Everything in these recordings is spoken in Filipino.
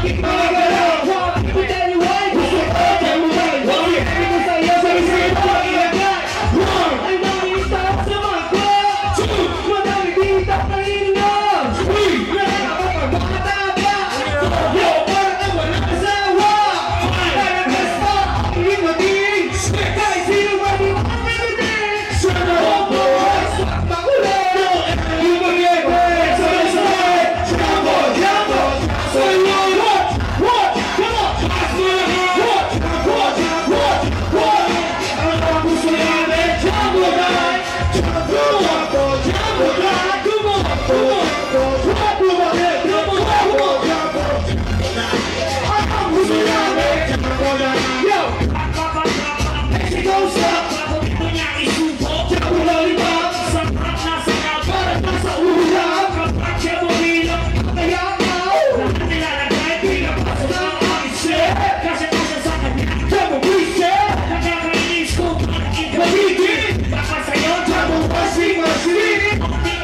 aking mga galaw. Let me tell you why. Gusto ko dyan mo ba? Bakit hindi ko sa'yo sa isip ko ilagay? Ay daming tao sa mga club. Madami dito paninom. Nakakapagmakataba. Yo, parang ang walang asawa. Talagas pa, hindi mating. Kahit sino ba di mo ang pinitin. Sana ako ay swak makulit. Yung mag-ibig sa isay. Jambo, jambo, say what? What? Come on! What? What? Ang gusto namin, jambo night. Jambo, jambo, jambo night. Come on, come on. Jambo night, jambo, jambo, jambo. Ang gusto namin, jambo night. Yo! Mexico stop. Jambo lollipop. Parang nasa ulam. Kaya ako. Jambo reset. Magiging. Jambo washing machine. Jambo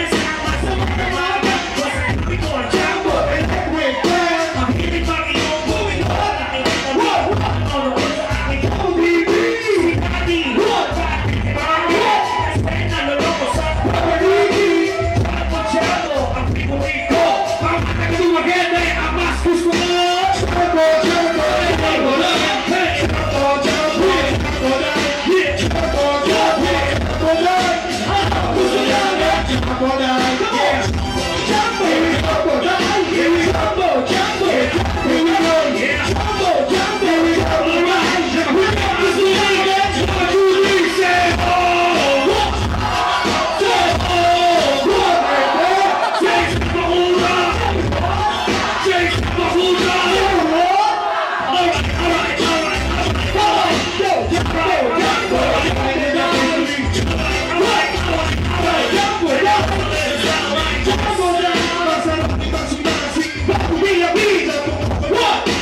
electric fan. Jambo TV. What?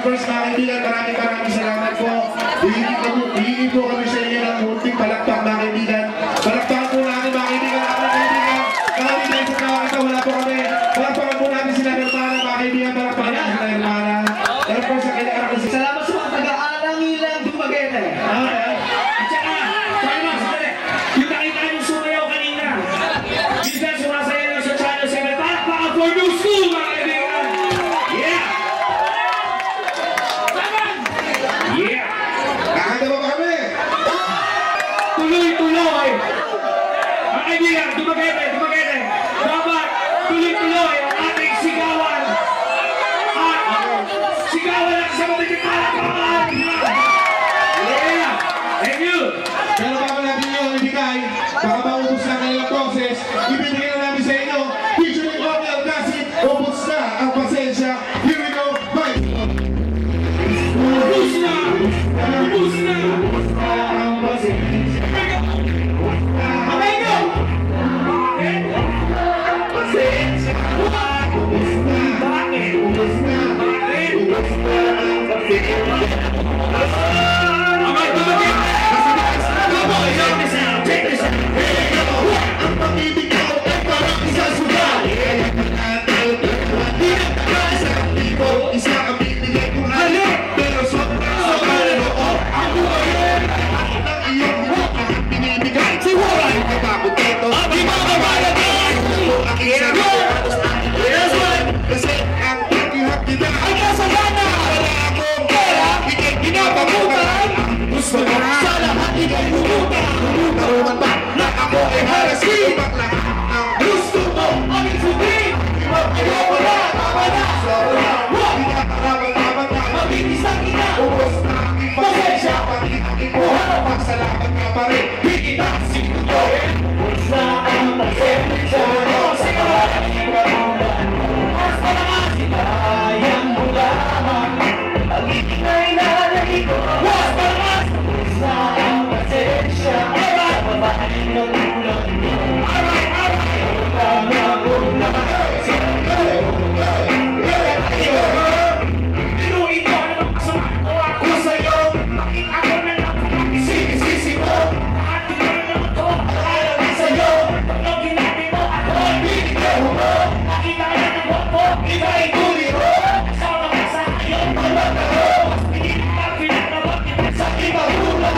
First mga kaibigan, maraming salamat po. Hihingi po kami sa inyo ng munting palakpak mga kaibigan. Palakpakan po natin mga kaibigan, maraming tayo sa ito, wala po kami. Palakpakan po natin sila Hermana mga kaibigan, palakpakan natin sila Hermana. Pero po sa kailangan kasi. Salamat sa mga taga-Arangilang Dumaguete. At saka, sandali, yung nakita yung sumayaw kanina. Minsan sumasayaw lang sa Channel 7. Palakpakan for New School mga kaibigan. Yeah! Yeah! Kakanta ba kami? Tuloy-tuloy! Mga kaibigan, Dumaguete! Dapat tuloy-tuloy ang ating sigawan! Sigawan lang sa matinding palakpakan! Yeah! Thank you! Pero bago natin yung ibigay, baka maubos na kanilang boses, ibibigay na namin sa inyo, featuring Ornel kasi ubos na ang pasensya. Here we go, bye! Ubus na! Ang pasensya. Okay, go! Pasensya. Ubos na. Bakit? Ubos na. Bakit? Ubos na ang pasensya. Okay, Dumaguete! Check this out! Ang pag-ibig ko ay parang isang sugal. Di na pagkasa, di ko isa ang binigay kong halik. Was balas na ang pasensya. Alright, Inuin mo na masama ko ako sa'yo. Bakit ako na lang sisi mo? Bakit ko na naman to alam sa'yo? Pag ginabi mo ako, bibigyan mo. Nakita ka ng wapo, iba'y tuli mo. Kasama ka sa ayon, pagmagaro. Hindi ka pinagawag kita sa ibang hula.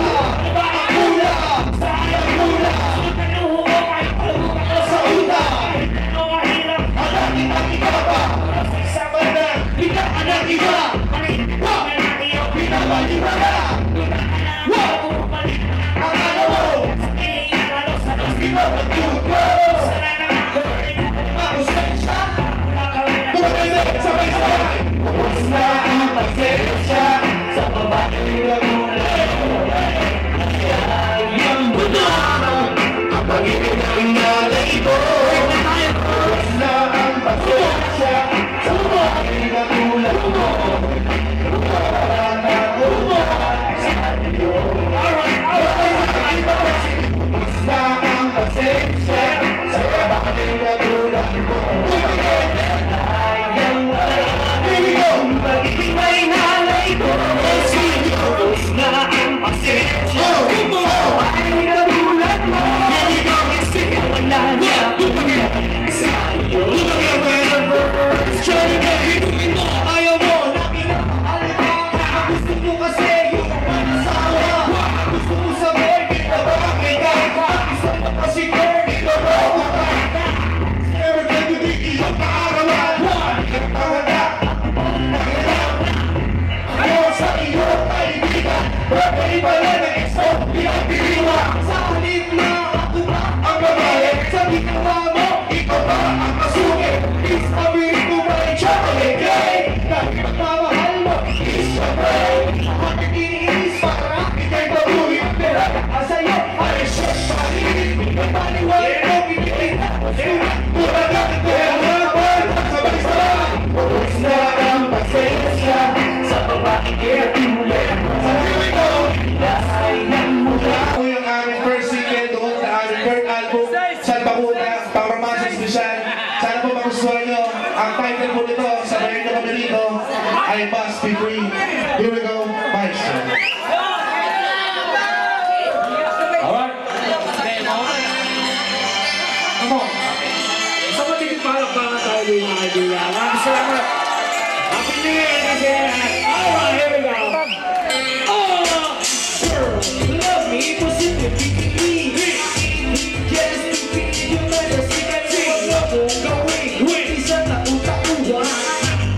Iba ang hula, sa ayang hula. Sunod na nuho ko, kahit palubog ako sa uta. Ano mahirap, alam kitang ikaw pa. Sa banda, bigla ka ng iba. Pinabaliwala. Akala mo, di ba magtuto? Pasensya, sabay-sabay. Ubus na ang pasensya sa babaeng nagmula. Ang buto, ang pag-ibig ng nanay ko. Ubus na ang pasensya sa babaeng nagmula ko. Ayaw mo na pinamahal ka. Gusto mo kasi yung panasawa. Gusto mo sa boy, di na ba makita ka? Gusto mo kasi girl, di na ba makita? Never get to be iyong kaarawan. Nagpawala, nakilap. Ayaw sa iyong kaibigan. Pwede pala na expo, pinagpiliwa. Sa halip na ako ba ang babae? Sa ginawa mo, ikaw ba ang masungit? Please, sabihin ko ba yung chocolate cake? Kahit magmamahal mo, is your brain. Bakit iniinis para ikay babuhin? Pero sa'yo ay siyang paligid. Napaniwala ko, pinipin na. Pura natin ko yung hapon. Sabay-sabay. Ubus na ang pasensya sa babaeng kinatulad. Sabihin ko, lahay ng mula. Ako yung aming first single doon sa aming third album, Salbakuta, pang-romantic special. Sana po magustuhan nyo. Ang title po nito, sabayin nyo kami rito, I Must Be Free. Here we go, Maestro. Alright. Come on. Sa matigit palakpakan tayo din mga kaibigan. Maraming salamat. Happy New Year kasi. Alright, here we go. Oh, girl, you love me, positively. Yes, you better see that wag na kong gawin. Isa na utak-uwa.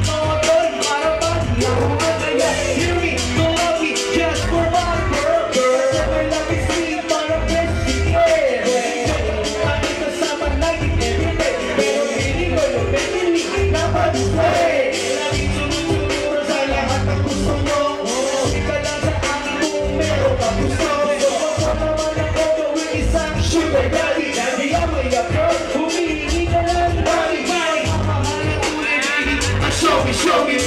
Mga tol, para ba di ako mataya? Hear me, don't love me, just for my girl. Never love is sweet, para best secret. Bakit kasama lagi everyday? Pero hindi ko yung benili, napadisplay. Laging sunod-sunod sa lahat ng gusto mo. Ika lang sa akin kung meron ka gusto. Wag naman ako gawin isang sugar daddy. Daddy, I'm a young girl, humihingi ka lang. Money, money, mamahalan ulit, baby. Show me, show me.